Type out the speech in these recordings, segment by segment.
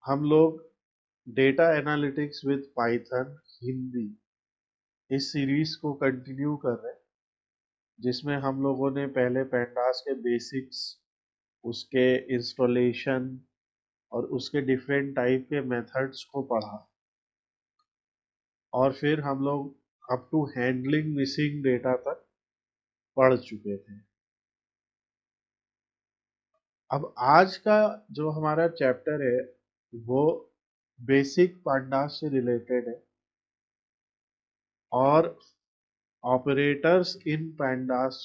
हम लोग data analytics with Python Hindi इस सीरीज को कंटिन्यू कर रहे हैं, जिसमें हम लोगों ने पहले pandas के बेसिक्स, उसके इंस्टॉलेशन और उसके डिफरेंट टाइप के मेथड्स को पढ़ा, और फिर हम लोग up to handling missing data तक पढ़ चुके थे। अब आज का जो हमारा चैप्टर है वो बेसिक pandas से रिलेटेड है और ऑपरेटर्स इन pandas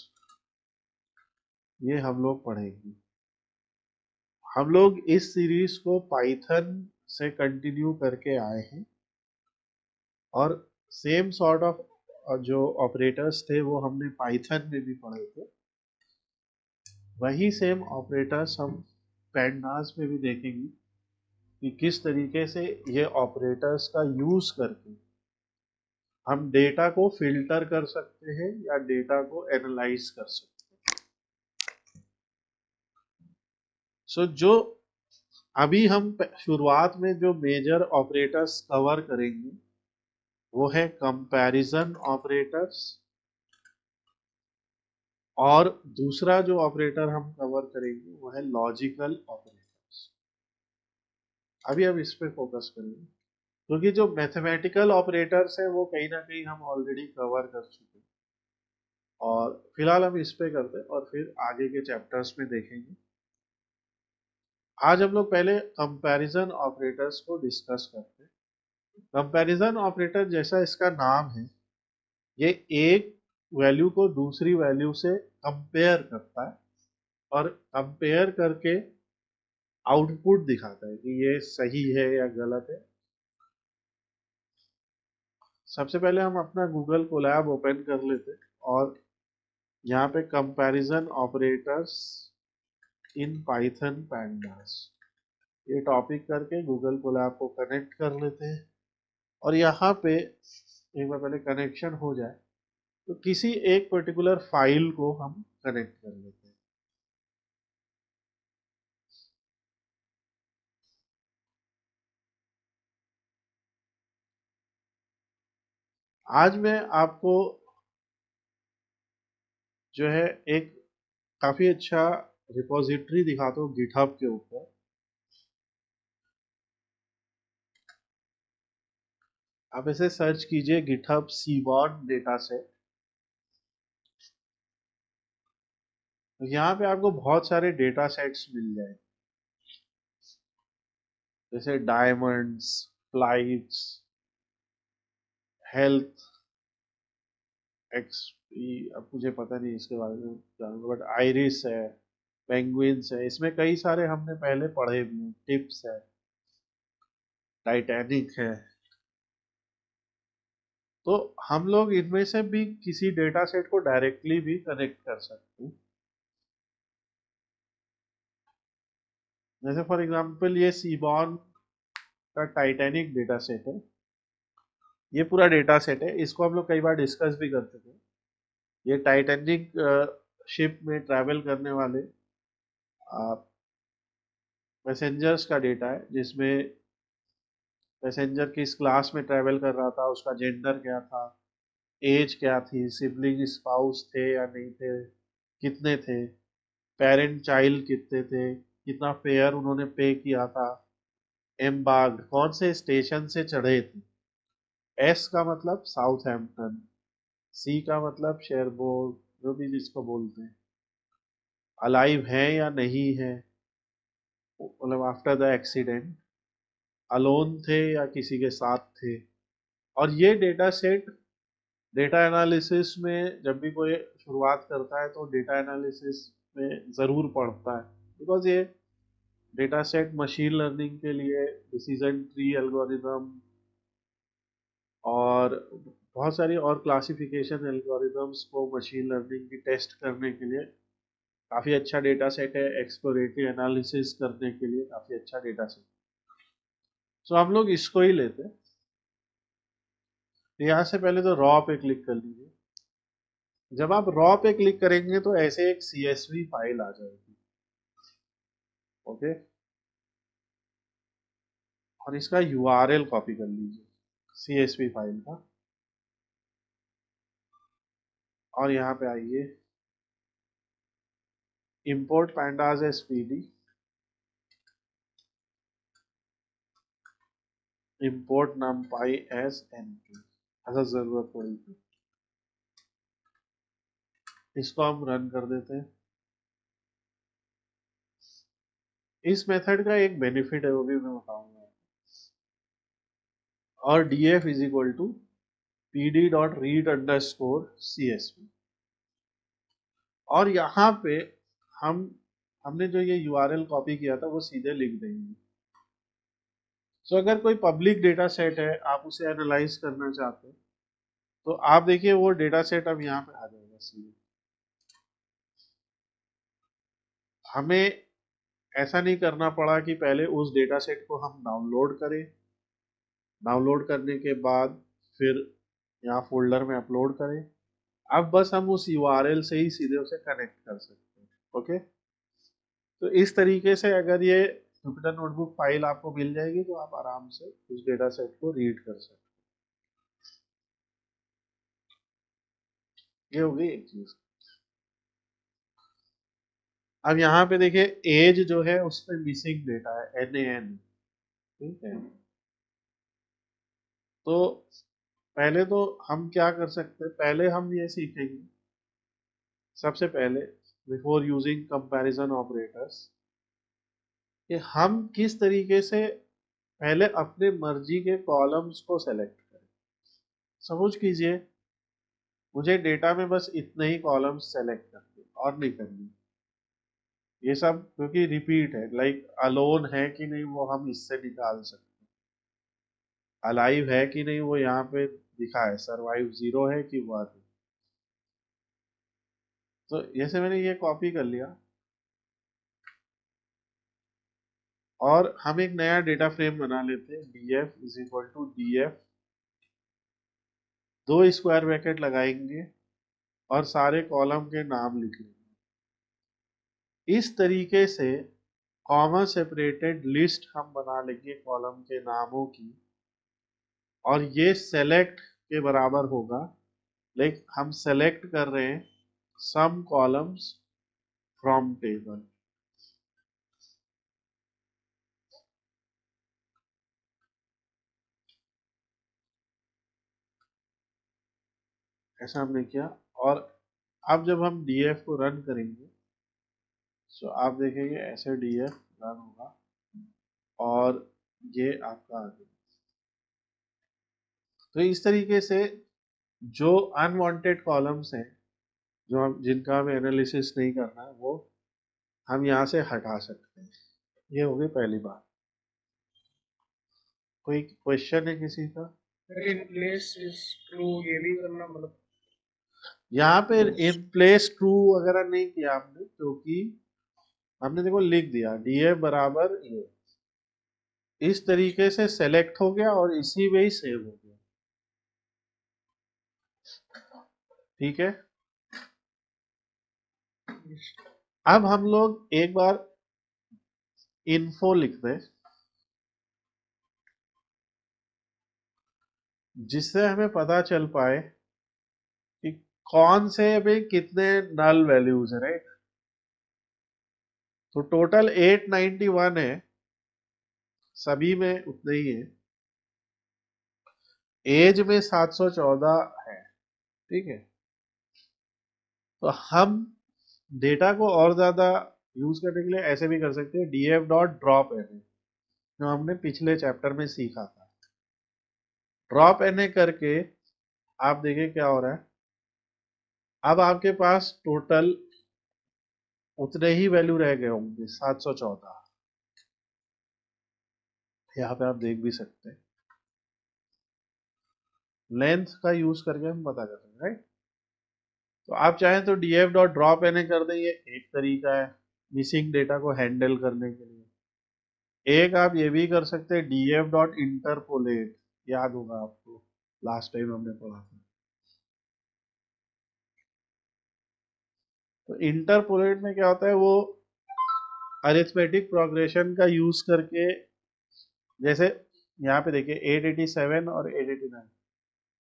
ये हम लोग पढ़ेंगे। हम लोग इस सीरीज को पाइथन से कंटिन्यू करके आए हैं और सेम सॉर्ट ऑफ जो ऑपरेटर्स थे वो हमने पाइथन में भी पढ़े थे। वही सेम ऑपरेटर्स हम pandas में भी देखेंगे कि किस तरीके से ये ऑपरेटर्स का यूज करके हम डेटा को फिल्टर कर सकते हैं या डेटा को एनालाइज कर सकते हैं। जो अभी हम शुरुआत में जो मेजर ऑपरेटर्स कवर करेंगे वो है कंपैरिजन ऑपरेटर्स, और दूसरा जो ऑपरेटर हम कवर करेंगे वो है लॉजिकल ऑपरेटर्स। अभी हम इस पे फोकस करेंगे क्योंकि जो मैथमेटिकल ऑपरेटर्स है वो कहीं ना कहीं हम ऑलरेडी कवर कर चुके हैं, और फिलहाल हम इस पे करते हैं और फिर आगे के चैप्टर्स में देखेंगे। आज हम लोग पहले कंपैरिजन ऑपरेटर्स को डिस्कस करते हैं। कंपैरिजन ऑपरेटर जैसा इसका नाम है, ये एक वैल्यू को दूसरी वैल्यू से कंपेयर करता है और कंपेयर करके आउटपुट दिखाता है कि ये सही है या गलत है। सबसे पहले हम अपना गूगल कोलैब ओपन कर लेते हैं और यहाँ पे comparison operators in Python pandas ये टॉपिक करके गूगल कोलैब को कनेक्ट कर लेते हैं। और यहाँ पे एक बार पहले कनेक्शन हो जाए तो किसी एक पर्टिकुलर फाइल को हम कनेक्ट कर लेते हैं। आज मैं आपको जो है एक काफी अच्छा रिपोजिटरी दिखाता हूँ गिटहब के ऊपर। आप इसे सर्च कीजिए गिटहब सीबॉर्न डेटा सेट। यहाँ पे आपको बहुत सारे डेटा सेट्स मिल जाए, जैसे डायमंड्स, फ्लाइट्स, हेल्थ, एक्सपी। अब मुझे पता नहीं इसके बारे में जानूंगा, बट आइरिस है, पेंगुइन्स है, इसमें कई सारे हमने पहले पढ़े भी हैं। टिप्स है, टाइटैनिक है। तो हम लोग इनमें से भी किसी डेटा सेट को डायरेक्टली भी कनेक्ट कर सकते हैं। जैसे फॉर एग्जांपल ये सीबॉर्न का टाइटैनिक डेटा सेट है। ये पूरा डेटा सेट है, इसको हम लोग कई बार डिस्कस भी कर चुके हैं। ये टाइटैनिक शिप में ट्रैवल करने वाले पैसेंजर्स का डेटा है, जिसमें पैसेंजर किस क्लास में ट्रैवल कर रहा था, उसका जेंडर क्या था, एज क्या थी, सिबलिंग स्पाउस थे या नहीं थे, कितने थे, पेरेंट चाइल्ड कितने थे, कितना फेयर उन्होंने पे किया था, एम्बार्क्ड कौन से स्टेशन से चढ़े थे। एस का मतलब साउथहैम्पटन, सी का मतलब शेरबोर्न, जो भी जिसको बोलते हैं, अलाइव है या नहीं है, मतलब आफ्टर द एक्सीडेंट, अलोन थे या किसी के साथ थे। और ये डेटा सेट डेटा एनालिसिस में जब भी कोई शुरुआत करता है तो डेटा एनालिसिस में ज़रूर पढ़ता है, बिकॉज ये डेटा सेट मशीन लर्निंग के लिए डिसीजन ट्री एल्गोरिदम और बहुत सारी और क्लासिफिकेशन एल्गोरिदम्स को मशीन लर्निंग की टेस्ट करने के लिए काफ़ी अच्छा डेटा सेट है। एक्सप्लोरेटरी एनालिसिस करने के लिए काफ़ी अच्छा डेटा सेट। सो हम लोग इसको ही लेते हैं। यहाँ से पहले तो रॉ पे क्लिक कर लीजिए। जब आप रॉ पे क्लिक करेंगे तो ऐसे एक CSV फाइल आ जाएगी। ओके, और इसका यूआरएल कॉपी कर लीजिए सीएसवी फाइल का, और यहाँ पे आइए import pandas as pd, import numpy as np, अगर जरूरत पड़ी तो इसको हम रन कर देते हैं। इस मेथड का एक बेनिफिट है, वो भी मैं बताऊंगा। और df is equal to pd dot read underscore csv, और यहाँ पे हमने जो ये यूआरएल कॉपी किया था वो सीधे लिख देंगे। तो अगर कोई पब्लिक डेटा सेट है, आप उसे एनालाइज करना चाहते हैं, तो आप देखिए वो डेटा सेट अब यहाँ पे आ जाएगा सीधे। हमें ऐसा नहीं करना पड़ा कि पहले उस डेटा सेट को हम डाउनलोड करें, डाउनलोड करने के बाद फिर यहाँ फोल्डर में अपलोड करें। अब बस हम उस यूआरएल से ही सीधे उसे कनेक्ट कर सकते हैं। ओके, तो इस तरीके से अगर ये जुपिटर नोटबुक फाइल आपको मिल जाएगी तो आप आराम से उस डेटा सेट को रीड कर सकते हैं। ये हो गई एक चीज। अब यहाँ पे देखिए एज जो है उस पर मिसिंग डेटा है NaN, ठीक है। तो पहले तो हम क्या कर सकते हैं, पहले हम ये सीखेंगे सबसे पहले बिफोर यूजिंग कंपैरिजन ऑपरेटर्स कि हम किस तरीके से पहले अपने मर्जी के कॉलम्स को सेलेक्ट करें। सपोज कीजिए मुझे डेटा में बस इतने ही कॉलम्स सेलेक्ट करने और नहीं करनी, ये सब क्योंकि रिपीट है, लाइक अलोन है कि नहीं वो हम इससे निकाल सकते हैं, अलाइव है कि नहीं वो यहाँ पे दिखा है, सरवाइव 0 है कि 1 है। तो जैसे मैंने ये कॉपी कर लिया और हम एक नया डेटा फ्रेम बना लेते हैं, df is equal to df, 2 square bracket लगाएंगे और सारे कॉलम के नाम लिख लेंगे। इस तरीके से कॉमा सेपरेटेड लिस्ट हम बना लेंगे कॉलम के नामों की, और ये सेलेक्ट के बराबर होगा, लाइक हम सेलेक्ट कर रहे हैं सम कॉलम्स फ्रॉम टेबल। ऐसा हमने किया, और अब जब हम df को रन करेंगे तो आप देखेंगे ऐसे df रन होगा और ये आपका आ गया। तो इस तरीके से जो अनवांटेड कॉलम्स हैं, जो हम जिनका हमें एनालिसिस नहीं करना है, वो हम यहाँ से हटा सकते हैं। ये हो गई पहली बात। कोई क्वेश्चन है किसी का? इन प्लेस इज ट्रू ये भी करना, मतलब यहाँ पे इन प्लेस ट्रू वगैरह नहीं किया हमने, क्योंकि हमने देखो लिख दिया df बराबर ये, इस तरीके से सेलेक्ट हो गया और इसी में ही सेव हो गया। ठीक है, अब हम लोग एक बार इन्फो लिख दें जिससे हमें पता चल पाए कि कौन से में कितने नल वैल्यूज है, राइट। तो टोटल 891 है, सभी में उतने ही है। एज में 714 है, ठीक है। तो हम डेटा को और ज्यादा यूज करने के लिए ऐसे भी कर सकते हैं, df डॉट ड्रॉप एन, जो हमने पिछले चैप्टर में सीखा था। ड्रॉप एन करके आप देखिए क्या हो रहा है। अब आपके पास टोटल उतने ही वैल्यू रह गए होंगे, 714। यहाँ पे आप देख भी सकते हैं, लेंथ का यूज करके हम पता कर सकते हैं, राइट। तो आप चाहें तो df डॉट ड्रॉप एन कर दें, ये एक तरीका है मिसिंग डेटा को हैंडल करने के लिए। एक आप ये भी कर सकते हैं df डॉट इंटरपोलेट, याद होगा आपको लास्ट टाइम हमने पढ़ा था। तो इंटरपोलेट में क्या होता है, वो अरिथमेटिक प्रोग्रेशन का यूज करके, जैसे यहाँ पे देखिए 887 और 889,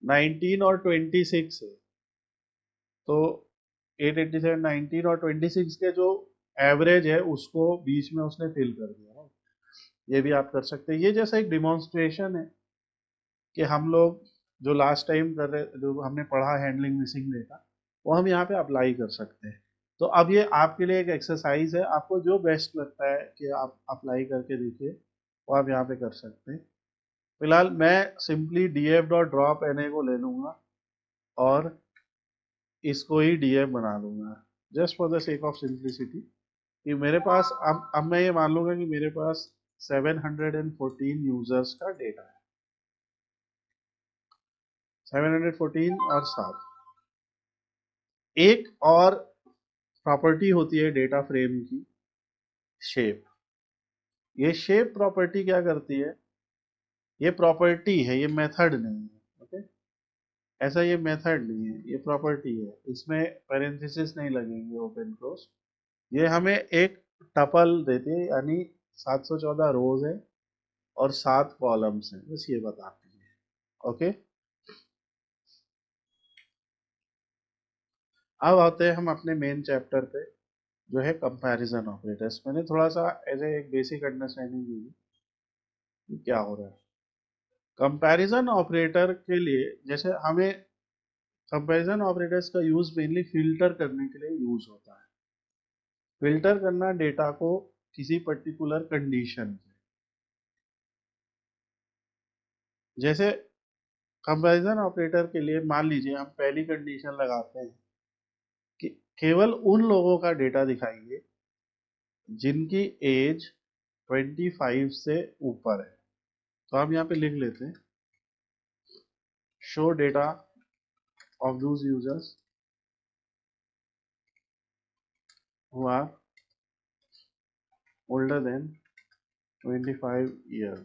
19 और 26 है, तो 887, 19 और 26 के जो एवरेज है उसको बीच में उसने फिल कर दिया है। ये भी आप कर सकते हैं। ये जैसा एक डिमॉन्स्ट्रेशन है कि हम लोग जो लास्ट टाइम कर रहे, जो हमने पढ़ा हैंडलिंग मिसिंग डेटा, वो हम यहाँ पे अप्लाई कर सकते हैं। तो अब ये आपके लिए एक एक्सरसाइज है, आपको जो बेस्ट लगता है कि आप अप्लाई करके देखिए, वो आप यहाँ पे कर सकते हैं। फिलहाल मैं simply df dot drop na को ले लूंगा और इसको ही df बना लूंगा, just for the sake of simplicity, कि मेरे पास अब मैं ये मान लूंगा कि मेरे पास 714 यूजर्स का डेटा है, 714 और 7। एक और प्रॉपर्टी होती है डेटा फ्रेम की, शेप। ये शेप प्रॉपर्टी क्या करती है, ये प्रॉपर्टी है, ये मेथड नहीं है। ओके, ऐसा ये मेथड नहीं है, ये प्रॉपर्टी है, इसमें पैरेंथेसिस नहीं लगेंगे, ओपन क्लोज। ये हमें एक टपल देती है, यानी 714 रोज है और 7 कॉलम्स हैं, बस ये बताती है। ओके, अब आते हैं हम अपने मेन चैप्टर पे, जो है कंपैरिजन ऑपरेटर्स। मैंने थोड़ा सा ऐसे एक बेसिक अंडरस्टैंडिंग दी कि क्या हो रहा है कंपैरिजन ऑपरेटर के लिए। जैसे हमें कंपैरिजन ऑपरेटर्स का यूज मेनली फिल्टर करने के लिए यूज होता है, फिल्टर करना डेटा को किसी पर्टिकुलर कंडीशन से। जैसे कंपैरिजन ऑपरेटर के लिए मान लीजिए हम पहली कंडीशन लगाते हैं कि केवल उन लोगों का डेटा दिखाएंगे जिनकी एज 25 से ऊपर है। तो हम यहाँ पे लिख लेते हैं, show data of those users who are older than 25 years।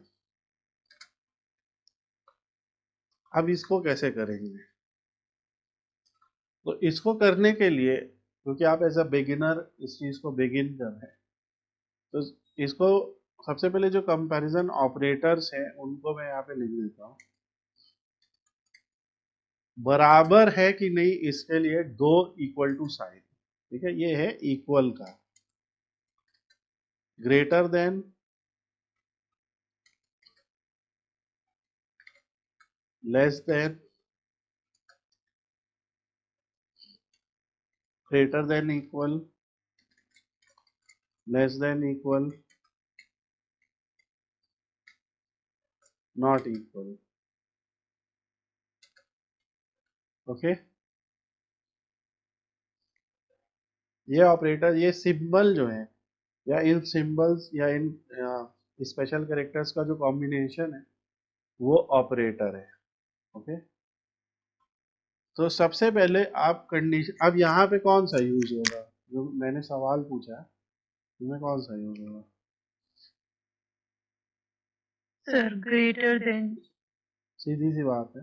अब इसको कैसे करेंगे, तो इसको करने के लिए, क्योंकि आप एज अ बिगिनर इस चीज को बिगिन कर रहे हैं, तो इसको सबसे पहले जो कंपैरिजन ऑपरेटर्स हैं उनको मैं यहाँ पे लिख देता हूँ। बराबर है कि नहीं इसके लिए दो इक्वल टू साइन, ठीक है, ये है इक्वल का, greater than, less than, greater than equal, less than equal, not equal. Okay, ये ऑपरेटर, ये सिंबल जो है, या इन सिंबल्स या इन स्पेशल कैरेक्टर्स का जो कॉम्बिनेशन है वो ऑपरेटर है। ओके, तो सबसे पहले आप कंडीशन, अब यहाँ पे कौन सा यूज होगा, जो मैंने सवाल पूछा है इसमें कौन सा यूज होगा? Sir greater than. सीधी सी बात है।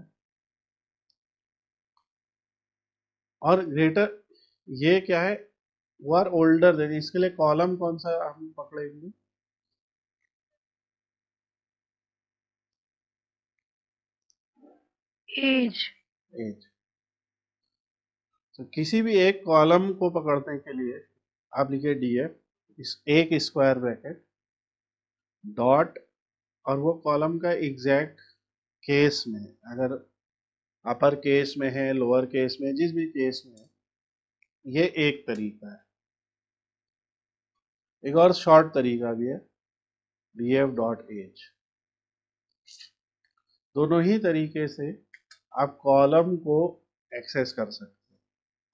और ग्रेटर ये क्या है, वो आर ओल्डर देन, इसके लिए कॉलम कौन सा हम पकड़ेंगे? एज। एज। तो किसी भी एक कॉलम को पकड़ने के लिए आप लिखिए डीएफ, इस एक स्क्वायर ब्रैकेट डॉट, और वो कॉलम का एग्जैक्ट केस में, अगर अपर केस में है, लोअर केस में, जिस भी केस में है, ये एक तरीका है। एक और शॉर्ट तरीका भी है, df डॉट एज। दोनों ही तरीके से आप कॉलम को एक्सेस कर सकते हैं।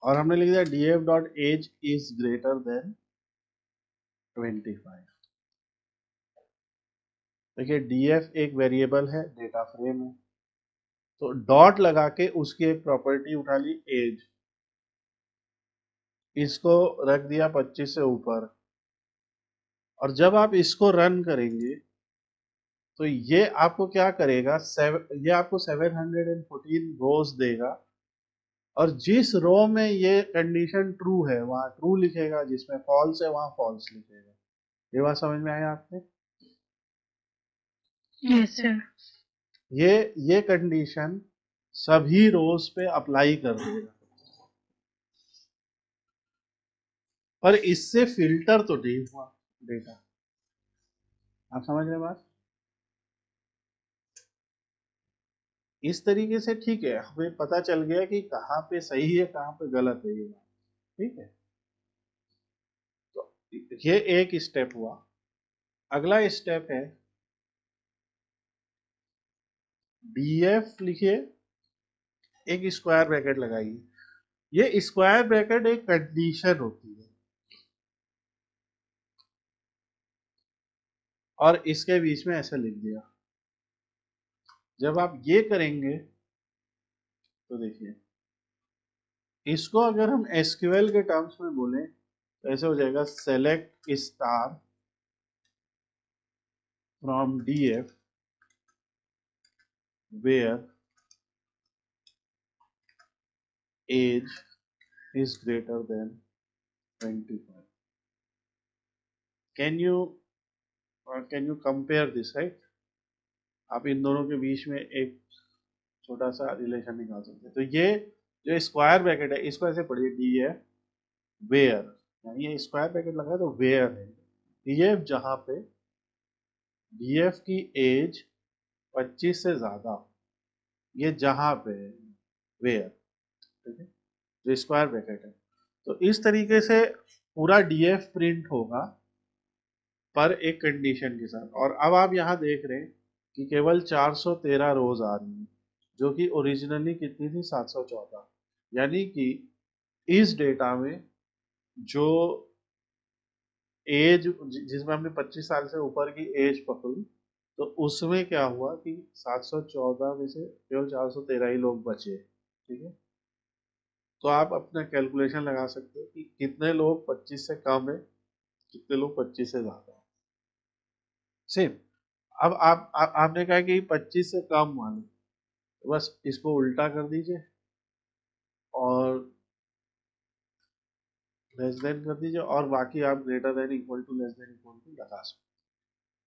और हमने लिख दिया df dot age is greater than 25। देखिए df एक वेरिएबल है, डेटा फ्रेम है, तो डॉट लगा के उसकी एक प्रॉपर्टी उठा ली एज, इसको रख दिया 25 से ऊपर, और जब आप इसको रन करेंगे तो ये आपको क्या करेगा, ये आपको 714 रोज देगा, और जिस रो में ये कंडीशन ट्रू है वहां ट्रू लिखेगा, जिसमें फॉल्स है वहां फॉल्स लिखेगा। ये बात समझ में आया आपके? Yes, sir. ये कंडीशन सभी रोज पे अप्लाई कर देगा, पर इससे फिल्टर तो नहीं हुआ डेटा। आप समझ रहे हैं बात? इस तरीके से ठीक है, हमें पता चल गया कि कहाँ पे सही है कहाँ पे गलत है ये बात, ठीक है। तो ये एक स्टेप हुआ। अगला स्टेप है डीएफ लिखिए, एक स्क्वायर ब्रैकेट लगाइए। ये स्क्वायर ब्रैकेट एक कंडीशन होती है, और इसके बीच में ऐसे लिख दिया। जब आप ये करेंगे तो देखिए, इसको अगर हम एसक्यूएल के टर्म्स में बोलें तो ऐसे हो जाएगा, select star from DF where age is greater than 25। Can you compare this, right? आप इन दोनों के बीच में एक छोटा सा रिलेशन निकाल सकते हैं। तो ये जो स्क्वायर ब्रैकेट है इसको ऐसे पढ़िए, डीएफ वेयर, यानी ये स्क्वायर ब्रैकेट लगा है तो वेयर है, डीएफ जहां पे डीएफ की एज 25 से ज्यादा हो, ये जहां पे है वेयर, ठीक है, जो स्क्वायर ब्रैकेट है। तो इस तरीके से पूरा डीएफ प्रिंट होगा, पर एक कंडीशन के साथ। और अब आप यहाँ देख रहे हैं कि केवल 413 रोज आ रही है, जो कि ओरिजिनली कितनी थी, 714। यानी कि इस डेटा में जो एज जिसमें हमने 25 साल से ऊपर की एज पकड़ी, तो उसमें क्या हुआ कि 714 में से केवल 413 ही लोग बचे, ठीक है। तो आप अपना कैलकुलेशन लगा सकते हो कि कितने लोग 25 से कम है, कितने लोग 25 से ज्यादा है। सेम। अब आपने कहा कि 25 से कम वाले, तो बस इसको उल्टा कर दीजिए और लेस देन कर दीजिए, और बाकी आप greater than equal to less than equal to लगा सकते।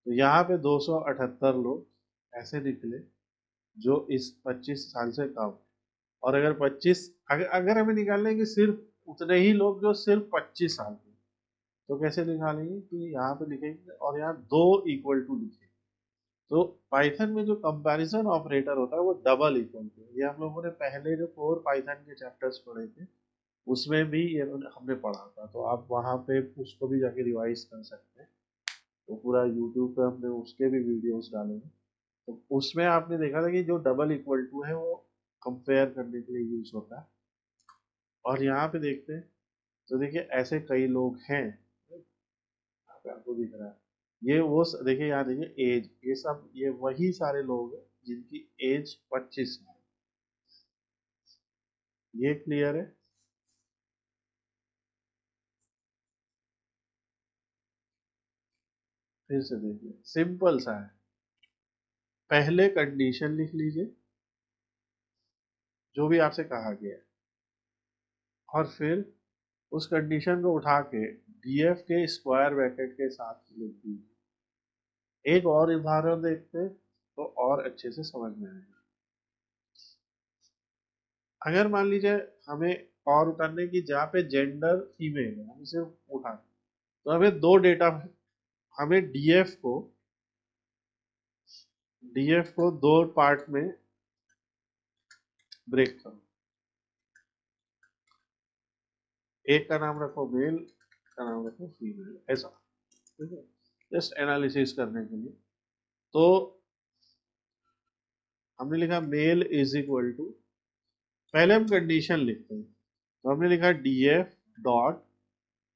तो यहाँ पे 278 लोग ऐसे निकले जो इस 25 साल से कम। और अगर 25, अगर हमें निकालना है कि सिर्फ उतने ही लोग जो सिर्फ 25 साल के, तो कैसे निकालेंगे कि यहाँ पे लिखेंगे और यहाँ दो इक्वल टू लिखेंगे। तो पाइथन में जो कंपैरिजन ऑपरेटर होता है वो डबल इक्वल टू, ये हम लोगों ने पहले जो 4 पाइथन के चैप्टर्स पढ़े थे उसमें भी ये हमने पढ़ा था, तो आप वहाँ पे उसको भी जाके रिवाइज कर सकते हैं। तो पूरा यूट्यूब पे हमने उसके भी वीडियोस डाले हैं, तो उसमें आपने देखा था कि जो डबल इक्वल टू है वो कंपेयर करने के लिए यूज होता है। और यहाँ पे देखते हैं तो देखिए ऐसे कई लोग हैं, यहाँ पे आपको दिख रहा है, ये वो देखिए यहाँ देखिए एज, ये सब ये वही सारे लोग हैं जिनकी एज 25 है। ये क्लियर है? फिर से देखिए, सिंपल सा है। पहले कंडीशन लिख लीजिए जो भी आपसे कहा गया है, और फिर उस कंडीशन को उठा के डीएफ के स्क्वायर ब्रैकेट के साथ लिख दीजिए। एक और उदाहरण देखते हैं तो और अच्छे से समझ में आएगा। अगर मान लीजिए हमें और उठाने की, जहाँ पे जेंडर फीमेल है हम इसे उठा, तो हमें दो डेटा, हमें डीएफ को दो पार्ट में ब्रेक करो। एक का नाम रखो मेल, का नाम रखो फीमेल, ऐसा, ठीक है, जस्ट एनालिसिस करने के लिए। तो हमने लिखा मेल इज इक्वल टू, पहले हम कंडीशन लिखते हैं, तो हमने लिखा डीएफ डॉट,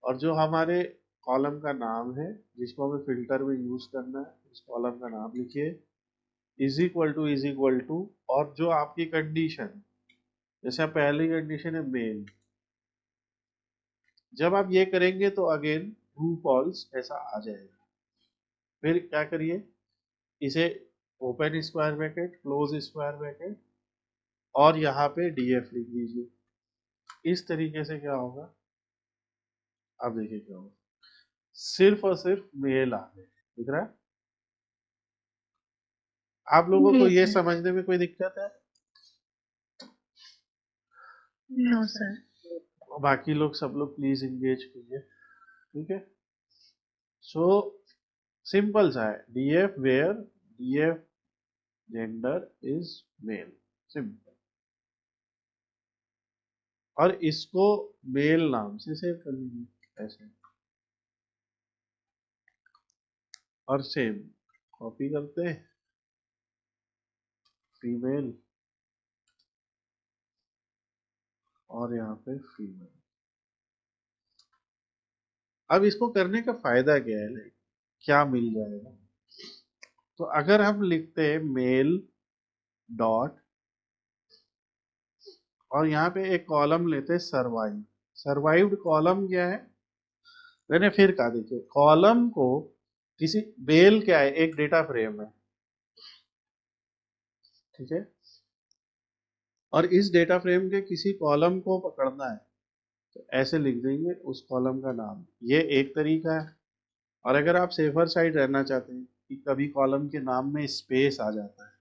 और जो हमारे कॉलम का नाम है जिसको हमें फिल्टर में यूज करना है, उस कॉलम का नाम लिखिए, इज इक्वल टू, और जो आपकी कंडीशन, जैसे पहली कंडीशन है मेल, जब आप ये करेंगे तो अगेन ट्रू फॉल्स ऐसा आ जाएगा। फिर क्या करिए, इसे open square bracket close square bracket और यहाँ पे डीएफ लिख दीजिए। इस तरीके से क्या होगा, आप देखिए क्या होगा, सिर्फ और सिर्फ मेल आ गए, दिख रहा है? आप लोगों को Yes, ये sir. समझने में कोई दिक्कत है? No, sir. बाकी लोग सब लोग प्लीज इंगेज कीजिए, ठीक है? सो सिंपल सा है, DF where DF gender is male, simple. और इसको मेल नाम से सेव कर लीजिए ऐसे, और सेम कॉपी करते हैं, फीमेल, और यहाँ पे फीमेल। अब इसको करने का फायदा क्या है, लाइक क्या मिल जाएगा? तो अगर हम लिखते हैं मेल डॉट, और यहाँ पे एक कॉलम लेते हैं सर्वाइव। सर्वाइव्ड कॉलम क्या है? मैंने फिर कहा, देखिए कॉलम को किसी, मेल क्या है, एक डेटा फ्रेम है, ठीक है? और इस डेटा फ्रेम के किसी कॉलम को पकड़ना है, तो ऐसे लिख देंगे उस कॉलम का नाम, ये एक तरीका है। और अगर आप सेफर साइड रहना चाहते हैं कि कभी कॉलम के नाम में स्पेस आ जाता है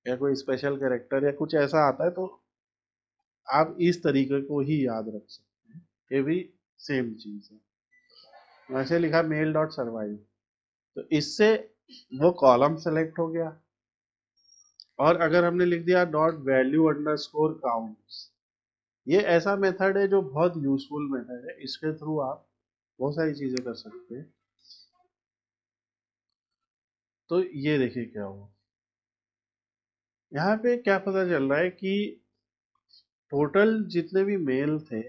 या कोई स्पेशल कैरेक्टर या कुछ ऐसा आता है, तो आप इस तरीके को ही याद रख सकते हैं, ये भी सेम चीज है। वैसे लिखा मेल डॉट सर्वाइव, तो इससे वो कॉलम सेलेक्ट हो गया। और अगर हमने लिख दिया डॉट वैल्यू अंडरस्कोर काउंट्स, ये ऐसा मेथड है जो बहुत यूजफुल मेथड है, इसके थ्रू आप बहुत सारी चीजें कर सकते हैं। तो ये देखिए क्या हुआ, यहाँ पे क्या पता चल रहा है कि टोटल जितने भी मेल थे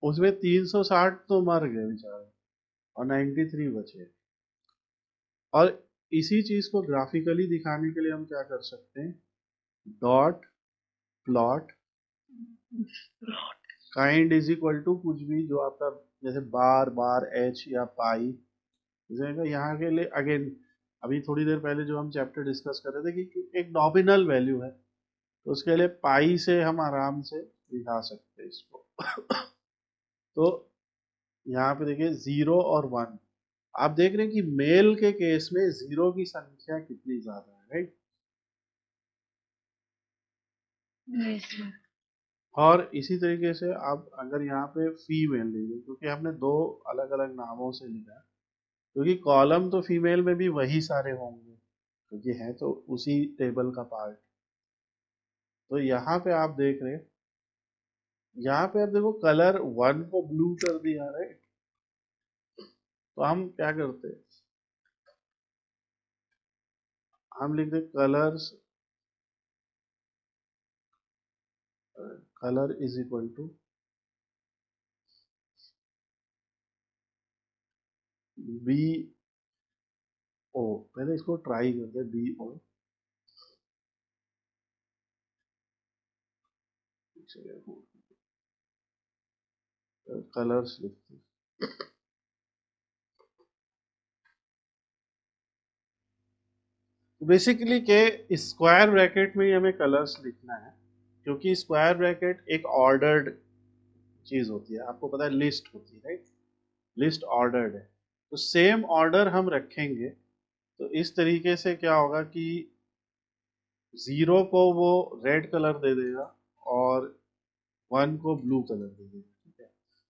उसमें 360 तो मर गए बेचारे, और 93 बचे। और इसी चीज को ग्राफिकली दिखाने के लिए हम क्या कर सकते हैं, dot plot kind is equal to कुछ भी जो आपका, जैसे बार बार एच या पाई, जैसे यहाँ के लिए अगेन, अभी थोड़ी देर पहले जो हम चैप्टर डिस्कस कर रहे थे कि एक नॉमिनल वैल्यू है, तो उसके लिए पाई से हम आराम से दिखा सकते हैं इसको। तो यहाँ पे देखिए 0 और 1, आप देख रहे हैं कि मेल के केस में 0 की संख्या कितनी ज्यादा है, राइट? Yes, sir. और इसी तरीके से आप अगर यहाँ पे फीमेल लीजिए, क्योंकि हमने दो अलग अलग नामों से लिखा है, क्योंकि कॉलम तो फीमेल में भी वही सारे होंगे, क्योंकि है तो उसी टेबल का पार्ट। तो यहाँ पे आप देख रहे हैं, यहाँ पे आप देखो कलर 1 को ब्लू कर दिया, राइट? तो हम क्या करते हैं, हम लिखते colours, colour is equal to B O, पहले इसको ट्राई करते हैं, बी ओ, कलर्स लिखते हैं। बेसिकली के स्क्वायर ब्रैकेट में ही हमें कलर्स लिखना है, क्योंकि स्क्वायर ब्रैकेट एक ऑर्डर्ड चीज होती है, आपको पता है लिस्ट होती है, राइट? लिस्ट ऑर्डर्ड है, तो सेम ऑर्डर हम रखेंगे। तो इस तरीके से क्या होगा कि 0 को वो रेड कलर दे देगा और 1 को ब्लू कलर दे देगा, ठीक है?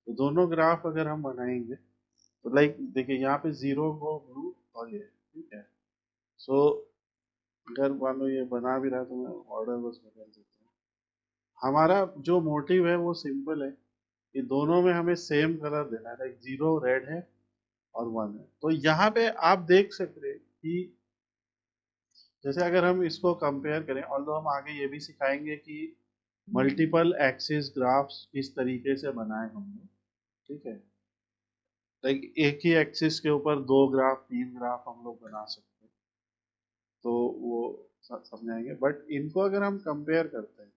तो दोनों ग्राफ अगर हम बनाएंगे, तो लाइक देखिए यहाँ पे 0 को ब्लू और ये, ठीक है? सो अगर मानो ये बना भी रहा है तो मैं ऑर्डर बस बदल देता हूँ। हमारा जो मोटिव है वो सिंपल है कि दोनों में हमें सेम कलर देना है, लाइक 0 रेड है और 1 है। तो यहाँ पे आप देख सकते हैं कि जैसे अगर हम इसको कंपेयर करें, और हम आगे ये भी सिखाएंगे कि मल्टीपल एक्सिस ग्राफ्स किस तरीके से बनाए हमने, ठीक है? लाइक एक ही एक्सिस के ऊपर 2 ग्राफ 3 ग्राफ हम लोग बना सकते हैं, तो वो समझाएंगे। बट इनको अगर हम कंपेयर करते हैं,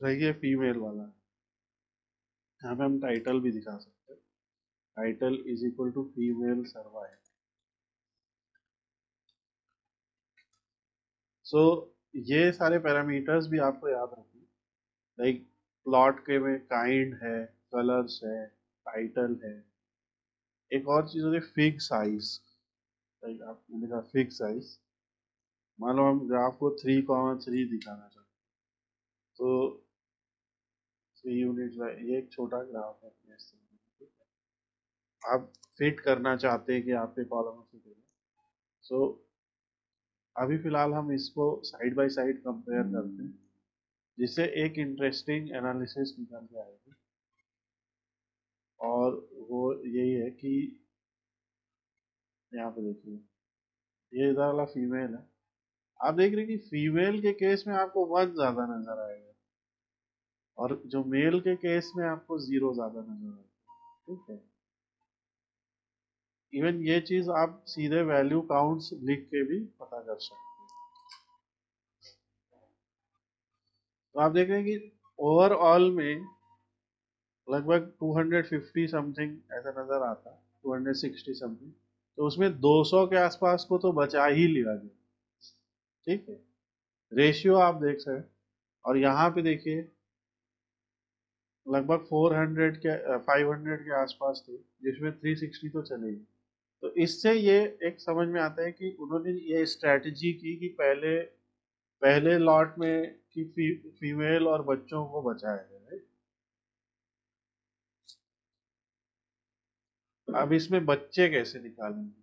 देखिए फीमेल वाला, यहाँ पे हम टाइटल भी दिखा सकते हैं, title is equal to female survive. So ये सारे पैरामीटर्स भी आपको याद रखना, लाइक प्लॉट के में काइंड है, कलर्स है, टाइटल है। एक और चीज होती है फिग साइज, लाइक आपने लिखा फिग साइज, मान लो हम ग्राफ को 3,3 दिखाना चाहते हैं, तो 3 यूनिट, ये एक छोटा ग्राफ है अपने से, ठीक है? आप फिट करना चाहते हैं कि आपके कॉलम में फिट हो, सो अभी फिलहाल हम इसको साइड बाय साइड कंपेयर करते हैं, जिससे एक इंटरेस्टिंग एनालिसिस निकल के आएगी। और वो यही है कि यहाँ पे देखिए, ये इधर वाला फीमेल है, आप देख रहे हैं कि फीमेल के केस में आपको 1 ज्यादा नजर आएगा, और जो मेल के केस में आपको 0 ज्यादा नजर आएगा, ठीक है? इवन ये चीज आप सीधे वैल्यू काउंट्स लिख के भी पता कर सकते हैं। तो आप देख रहे हैं कि ओवरऑल में लगभग 250 समथिंग ऐसा नजर आता है, 260 समथिंग, तो उसमें 200 के आसपास को तो बचा ही लिया गया, ठीक है? रेशियो आप देख सकते हैं, और यहाँ पे देखिए लगभग 400 के 500 के आसपास थे, जिसमें 360 तो चलेगी। तो इससे ये एक समझ में आता है कि उन्होंने ये स्ट्रेटजी की कि पहले पहले लॉट में कि फीमेल और बच्चों को बचाया जाए। अब इसमें बच्चे कैसे निकालेंगे?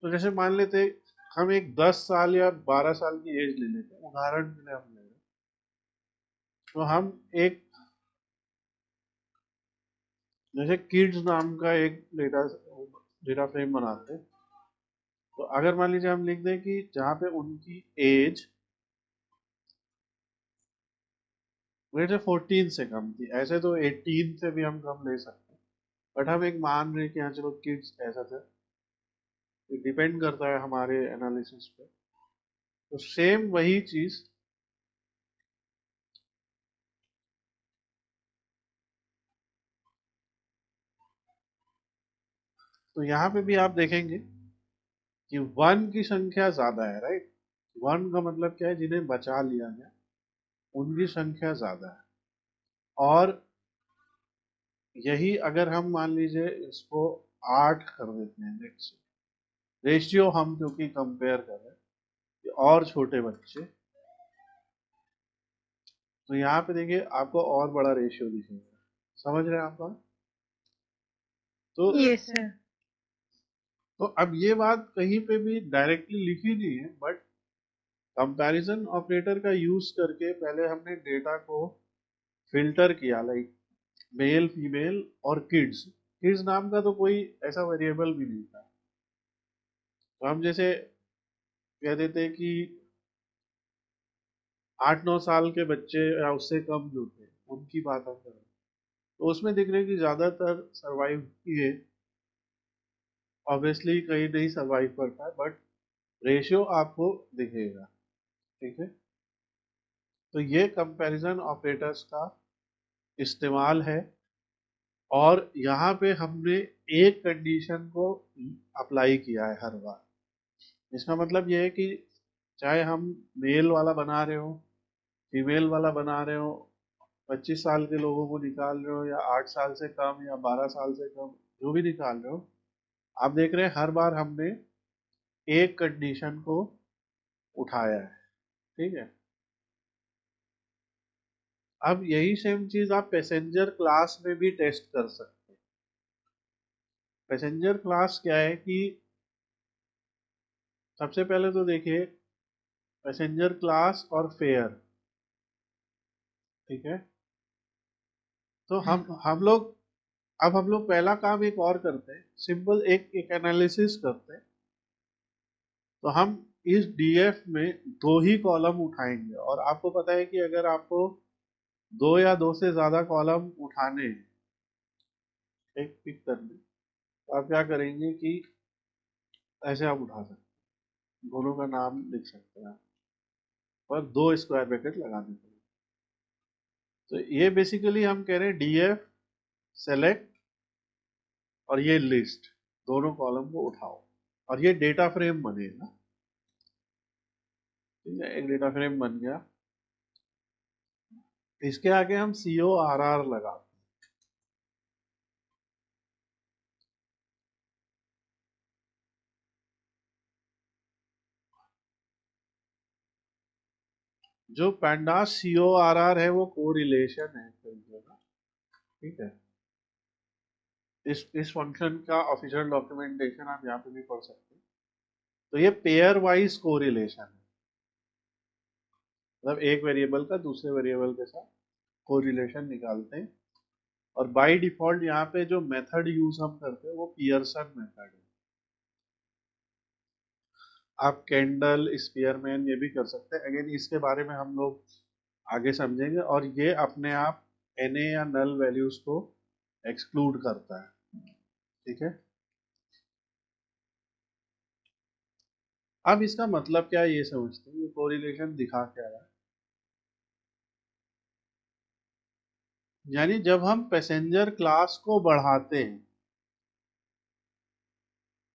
तो जैसे मान लेते हम एक 10 साल या 12 साल की एज ले लेते हैं, उदाहरण के लिए हम ले रहे हैं, तो हम एक जैसे किड्स नाम का एक डेटा डेटा फ्रेम बनाते हैं। तो अगर मान लीजिए हम लिख दें कि जहाँ पे उनकी एज वैसे 14 से कम थी, ऐसे तो 18 से भी हम कम ले सकते हैं, बट हम एक मान रहे कि हाँ चलो किड्स ऐसा था, डिपेंड करता है हमारे एनालिसिस पे। तो सेम वही चीज तो यहाँ पे भी आप देखेंगे कि 1 की संख्या ज्यादा है, राइट? 1 का मतलब क्या है? जिन्हें बचा लिया गया उनकी संख्या ज्यादा है। और यही अगर हम मान लीजिए इसको 8 कर देते हैं, नेक्स्ट रेशियो हम क्योंकि कंपेयर कर रहे हैं और छोटे बच्चे, तो यहाँ पे देखिए आपको और बड़ा रेशियो दिखेगा। समझ रहे हैं आप बात? तो यस सर। तो अब ये बात कहीं पे भी डायरेक्टली लिखी नहीं है, बट कंपैरिजन ऑपरेटर का यूज करके पहले हमने डेटा को फिल्टर किया, लाइक मेल, फीमेल और किड्स। किड्स नाम का तो कोई ऐसा वेरिएबल भी नहीं था, तो हम जैसे कह देते कि 8-9 साल के बच्चे या उससे कम जो थे उनकी बात हम कर रहे हैं, तो उसमें दिख रहा है कि ज्यादातर सरवाइव किए। ऑब्वियसली कहीं नहीं सरवाइव करता है, बट रेशियो आपको दिखेगा, ठीक है? तो ये कंपैरिजन ऑपरेटर्स का इस्तेमाल है, और यहाँ पे हमने एक कंडीशन को अप्लाई किया है हर बार। इसका मतलब ये है कि चाहे हम मेल वाला बना रहे हो, फीमेल वाला बना रहे हो, 25 साल के लोगों को निकाल रहे हो, या 8 साल से कम या 12 साल से कम, जो भी निकाल रहे हो, आप देख रहे हैं हर बार हमने एक कंडीशन को उठाया है, ठीक है? अब यही सेम चीज आप पैसेंजर क्लास में भी टेस्ट कर सकते हैं। पैसेंजर क्लास क्या है कि सबसे पहले तो देखिए पैसेंजर क्लास और फेयर, ठीक है? तो हम लोग पहला काम एक और करते हैं, सिंपल एक एनालिसिस करते हैं। तो हम इस डीएफ में 2 ही कॉलम उठाएंगे, और आपको पता है कि अगर आपको 2 या 2 से ज्यादा कॉलम उठाने हैं एक पिक करने, तो आप क्या करेंगे कि ऐसे आप उठा सकते हैं, दोनों का नाम लिख सकते हैं, पर 2 स्क्वायर ब्रैकेट लगाने पड़ेंगे। तो ये बेसिकली हम कह रहे हैं डीएफ सेलेक्ट और ये लिस्ट, दोनों कॉलम को उठाओ, और ये डेटा फ्रेम बनेगा, ठीक है? एक डेटा फ्रेम बन गया। इसके आगे हम CORR लगाते जो pandas CORR है वो कोरिलेशन है फिर का, ठीक है। इस फंक्शन का ऑफिशियल डॉक्यूमेंटेशन आप यहाँ पे भी पढ़ सकते हैं। तो ये पेयर वाइज कोरिलेशन है, मतलब एक वेरिएबल का दूसरे वेरिएबल के साथ कोरिलेशन निकालते हैं। और बाय डिफॉल्ट यहाँ पे जो मेथड यूज हम करते हैं वो पियर्सन मेथड है। आप कैंडल, स्पीयरमैन ये भी कर सकते हैं। अगेन इसके बारे में हम लोग आगे समझेंगे। और ये अपने आप एनए या नल वैल्यूज को एक्सक्लूड करता है, ठीक है। अब इसका मतलब क्या है ये समझते हैं, कोरिलेशन दिखा क्या रहा है। यानी जब हम पैसेंजर क्लास को बढ़ाते हैं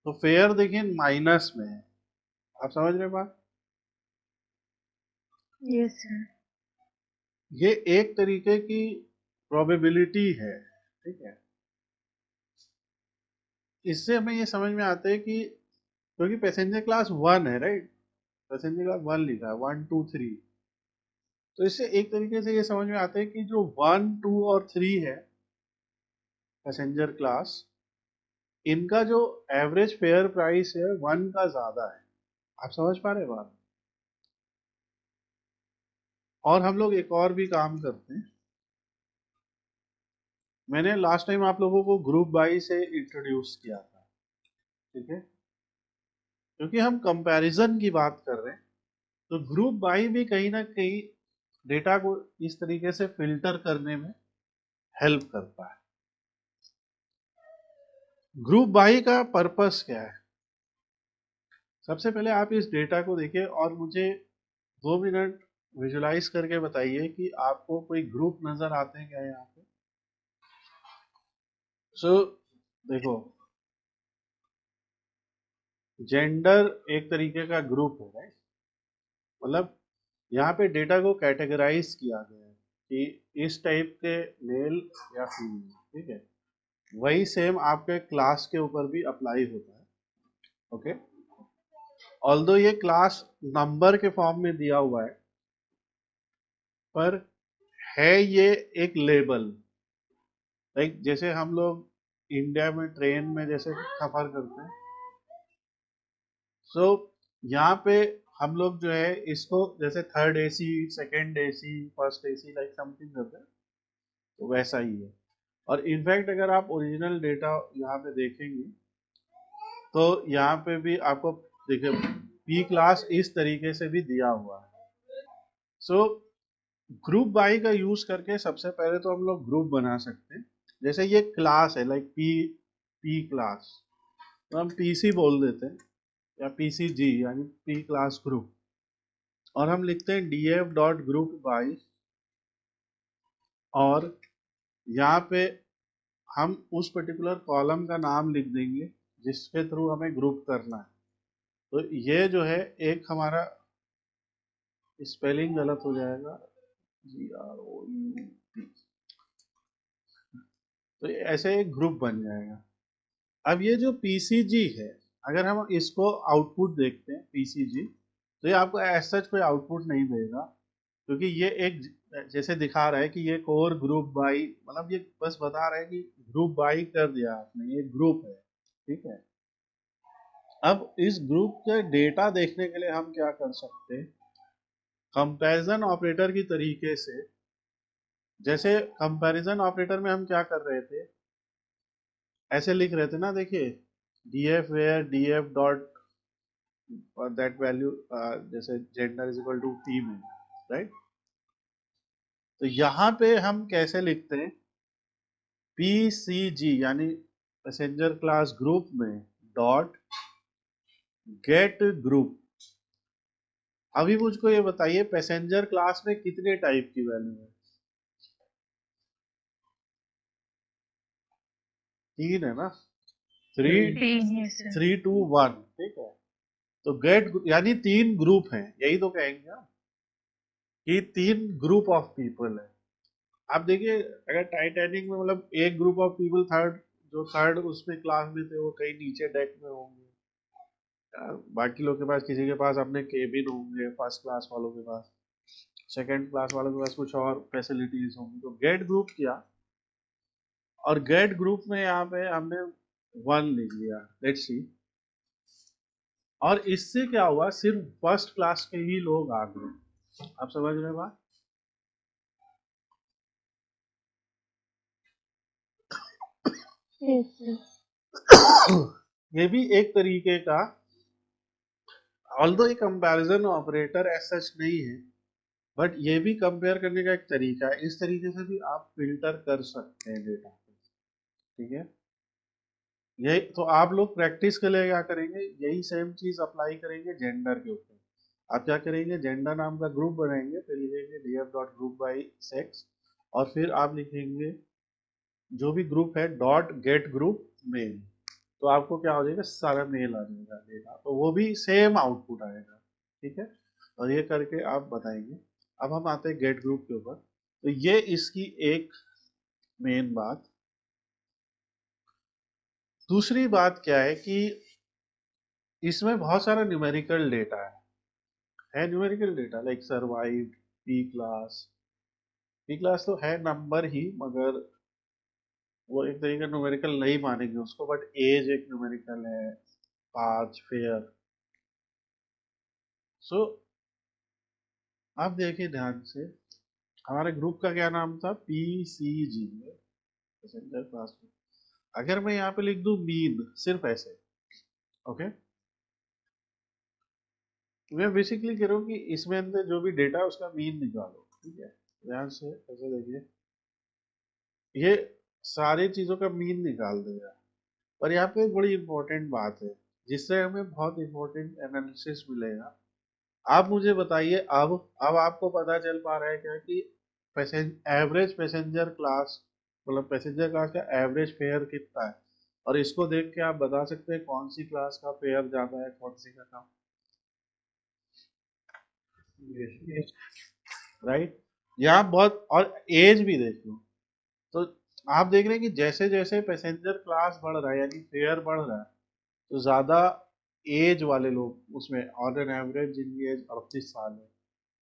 तो फेयर देखिए माइनस में है। आप समझ रहे बात? Yes, sir. ये एक तरीके की प्रोबेबिलिटी है, ठीक है। इससे हमें ये समझ में आता है कि क्योंकि पैसेंजर क्लास 1 है, राइट, पैसेंजर क्लास 1 लिखा है, 1 2 3। तो इससे एक तरीके से ये समझ में आता है कि जो 1 2 और 3 है पैसेंजर क्लास, इनका जो एवरेज फेयर प्राइस है 1 का ज्यादा है। आप समझ पा रहे बात? और हम लोग एक और भी काम करते हैं। मैंने लास्ट टाइम आप लोगों को ग्रुप बाई से इंट्रोड्यूस किया था, ठीक है। क्योंकि हम कंपैरिजन की बात कर रहे हैं तो ग्रुप बाई भी कहीं ना कहीं डेटा को इस तरीके से फिल्टर करने में हेल्प करता है। ग्रुप बाई का पर्पस क्या है? सबसे पहले आप इस डेटा को देखिए और मुझे 2 मिनट विजुलाइज करके बताइए कि आपको कोई ग्रुप नजर आते हैं क्या यहाँ पे। सो देखो, जेंडर एक तरीके का ग्रुप है, राइट। मतलब यहाँ पे डेटा को कैटेगराइज किया गया है कि इस टाइप के मेल या फीमेल, ठीक है। वही सेम आपके क्लास के ऊपर भी अप्लाई होता है, ओके। ऑल्दो ये क्लास नंबर के फॉर्म में दिया हुआ है, पर है ये एक लेबल। लाइक जैसे हम लोग इंडिया में ट्रेन में जैसे सफर करते हैं, सो यहाँ पे हम लोग जो है इसको जैसे third AC, second AC, first AC like something करते हैं, तो वैसा ही है। और इनफैक्ट अगर आप ओरिजिनल डेटा यहाँ पे देखेंगे तो यहाँ पे भी आपको देखिए पी क्लास इस तरीके से भी दिया हुआ है। सो ग्रुप बाई का यूज करके सबसे पहले तो हम लोग ग्रुप बना सकते हैं। जैसे ये क्लास है लाइक पी, पी क्लास, तो हम पीसी बोल देते हैं या पीसीजी यानी पी क्लास ग्रुप। और हम लिखते हैं df डॉट ग्रुप बाई, और यहाँ पे हम उस पर्टिकुलर कॉलम का नाम लिख देंगे जिसके थ्रू हमें ग्रुप करना है। तो ये जो है एक हमारा स्पेलिंग गलत हो जाएगा, GROUP, तो ऐसे एक ग्रुप बन जाएगा। अब ये जो PCG है, अगर हम इसको आउटपुट देखते हैं PCG, तो ये आपको ऐसा कोई आउटपुट नहीं देगा, क्योंकि ये एक जैसे दिखा रहा है कि ये कोर ग्रुप बाई, मतलब ये बस बता रहा है कि ग्रुप बाई कर दिया आपने, ये ग्रुप है, ठीक है। अब इस ग्रुप के डेटा देखने के लिए हम क्या कर सकते हैं, कंपैरिजन ऑपरेटर की तरीके से। जैसे कंपैरिजन ऑपरेटर में हम क्या कर रहे थे, ऐसे लिख रहे थे ना, देखिए df where df dot that value, जैसे gender is equal to female, right. तो यहाँ पे हम कैसे लिखते हैं, PCG यानी पैसेंजर क्लास ग्रुप में डॉट गेट ग्रुप। अभी मुझको ये बताइए पैसेंजर क्लास में कितने टाइप की वैल्यू है? 3 है ना, 3 Yes, sir. 3 2 1, ठीक है। तो गेट यानी 3 ग्रुप हैं, यही तो कहेंगे हम कि 3 ग्रुप ऑफ पीपल है। आप देखिए अगर टाइटैनिक में मतलब एक ग्रुप ऑफ पीपल, थर्ड जो थर्ड उसमें क्लास में थे वो कहीं नीचे डेक में होंगे, बाकी लोग के पास, किसी के पास अपने केबिन होंगे फर्स्ट क्लास वालों के पास। सेकेंड क्लास वालों के पास कुछ और फैसिलिटीज होंगी। तो गेट ग्रुप किया, और गेट ग्रुप में यहाँ पे हमने 1 लिख लिया, लेट्स सी। और इससे क्या हुआ, सिर्फ फर्स्ट क्लास के ही लोग आ गए। आप समझ रहे बात? Yes, sir. ये भी एक तरीके का, ऑल्दो ये कंपैरिजन ऑपरेटर एज सच नहीं है, बट ये भी कंपेयर करने का एक तरीका है। इस तरीके से भी आप फिल्टर कर सकते हैं डेटा को, ठीक है। यही तो आप लोग प्रैक्टिस के लिए क्या करेंगे, यही सेम चीज अप्लाई करेंगे जेंडर के ऊपर। आप क्या करेंगे, जेंडर नाम का ग्रुप बनाएंगे, फिर लिखेंगे df dot group by sex, और फिर आप लिखेंगे जो भी ग्रुप है डॉट गेट ग्रुप मेल। तो आपको क्या हो जाएगा, सारा मेल आ जाएगा डेटा, तो वो भी सेम आउटपुट आएगा, ठीक है। और ये करके आप बताएंगे। अब हम आते हैं गेट ग्रुप के ऊपर। तो ये इसकी एक मेन बात। दूसरी बात क्या है कि इसमें बहुत सारा न्यूमेरिकल डेटा है numerical data, like survive, P class तो है नंबर ही, मगर वो एक तरीके का न्यूमेरिकल नहीं मानेंगे उसको, बट एज एक न्यूमेरिकल है, पाँच फेयर। सो आप देखिए ध्यान से, हमारे ग्रुप का क्या नाम था, PCG, पैसेंजर क्लास में। अगर मैं यहाँ पे लिख दूं मीन, सिर्फ ऐसे, ओके, मैं बेसिकली कह रहा हूँ कि इसमें अंदर जो भी डेटा है उसका मीन निकालो, ठीक है। ध्यान से ऐसे देखिए, ये सारी चीजों का मीन निकाल देगा। पर यहाँ पे एक बड़ी इंपॉर्टेंट बात है, जिससे हमें बहुत इंपॉर्टेंट एनालिसिस मिलेगा। आप मुझे बताइए, अब आपको पता चल पा रहा है क्या कि एवरेज पैसेंजर क्लास, मतलब पैसेंजर क्लास का एवरेज फेयर कितना है, और इसको देख के आप बता सकते हैं कौन सी क्लास का फेयर ज्यादा है, कौन सी का कम, yes, राइट। यहाँ बहुत, और एज भी देख लो। तो आप देख रहे हैं कि जैसे जैसे पैसेंजर क्लास बढ़ रहा है, यानी फेयर बढ़ रहा है, तो ज्यादा एज वाले लोग उसमें, ऑन एन एवरेज जिनकी एज 38 साल है,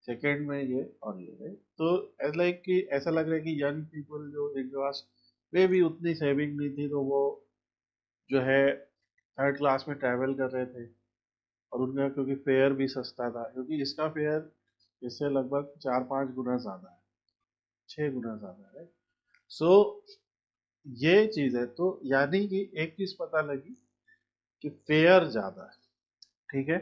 सेकेंड में ये और ये है। तो ऐसा लाइक कि ऐसा लग रहा है कि यंग पीपल जो जिनके पास वे भी उतनी सेविंग नहीं थी, तो वो जो है थर्ड क्लास में ट्रैवल कर रहे थे, और उनका क्योंकि फेयर भी सस्ता था, क्योंकि इसका फेयर इससे लगभग 4-5 गुना ज्यादा है, 6 गुना ज्यादा है। सो ये चीज है, तो यानी कि एक चीज पता लगी कि फेयर ज्यादा है, ठीक है।